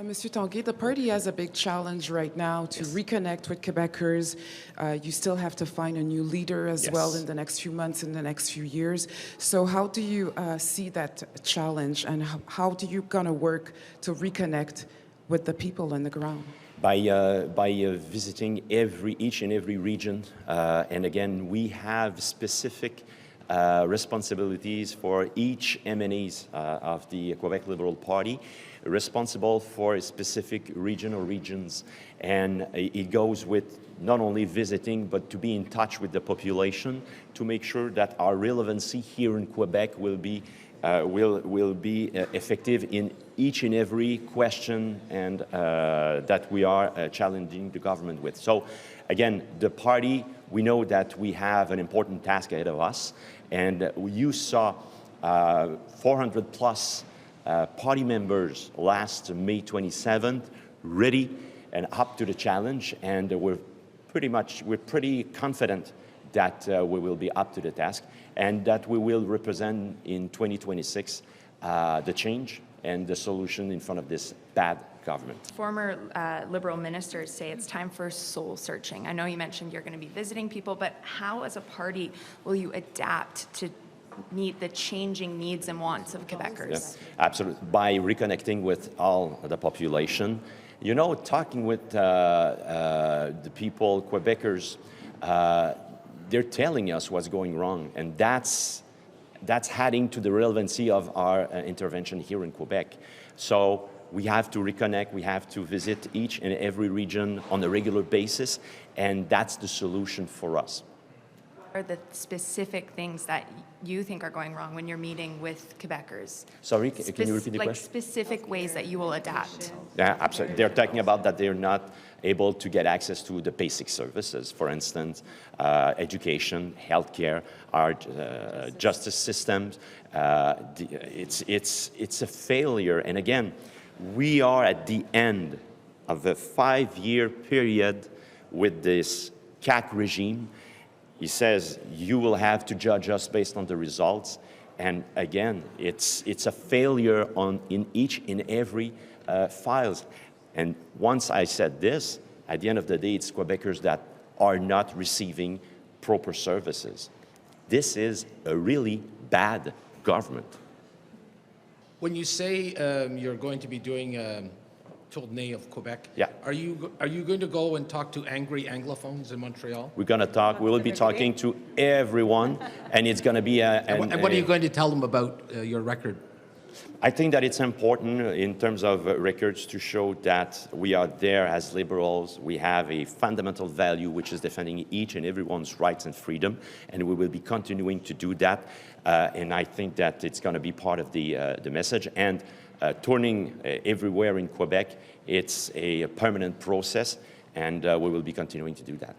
Monsieur Tanguay, the party has a big challenge right now to reconnect with Quebecers. You still have to find a new leader as well in the next few months, in the next few years. So how do you see that challenge, and how do you gonna work to reconnect with the people on the ground? By visiting each and every region, and again, we have specific responsibilities for each MNEs of the Quebec Liberal Party, responsible for a specific region or regions, and it goes with not only visiting, but to be in touch with the population to make sure that our relevancy here in Quebec will be effective in each and every question and that we are challenging the government with. So again, the party, we know that we have an important task ahead of us, and you saw 400 plus party members last May 27th, ready and up to the challenge, and we're pretty confident that we will be up to the task and that we will represent in 2026 the change and the solution in front of this bad government. Former Liberal ministers say it's time for soul searching. I know you mentioned you're going to be visiting people, but how as a party will you adapt to meet the changing needs and wants of Quebecers? Yeah, absolutely. By reconnecting with all the population, you know, talking with the people, Quebecers, they're telling us what's going wrong, and that's adding to the relevancy of our intervention here in Quebec. So we have to reconnect, we have to visit each and every region on a regular basis, and that's the solution for us. What are the specific things that you think are going wrong when you're meeting with Quebecers? Sorry, can you repeat the question? Like specific ways that you will adapt. Yeah, absolutely. They're talking about that they're not able to get access to the basic services, for instance, education, healthcare, our justice systems. It's a failure. And again, we are at the end of a 5-year period with this CAC regime. He says, you will have to judge us based on the results. And again, it's a failure in each and every files. And once I said this, at the end of the day, it's Quebecers that are not receiving proper services. This is a really bad government. When you say you're going to be doing tournée of Quebec, yeah. Are you going to go and talk to angry Anglophones in Montreal? We're going to talk. We will be talking to everyone, and it's going to be and what are you going to tell them about your record? I think that it's important in terms of records to show that we are there as Liberals. We have a fundamental value, which is defending each and everyone's rights and freedom, and we will be continuing to do that. And I think that it's going to be part of the message. And touring everywhere in Quebec, it's a permanent process, and we will be continuing to do that.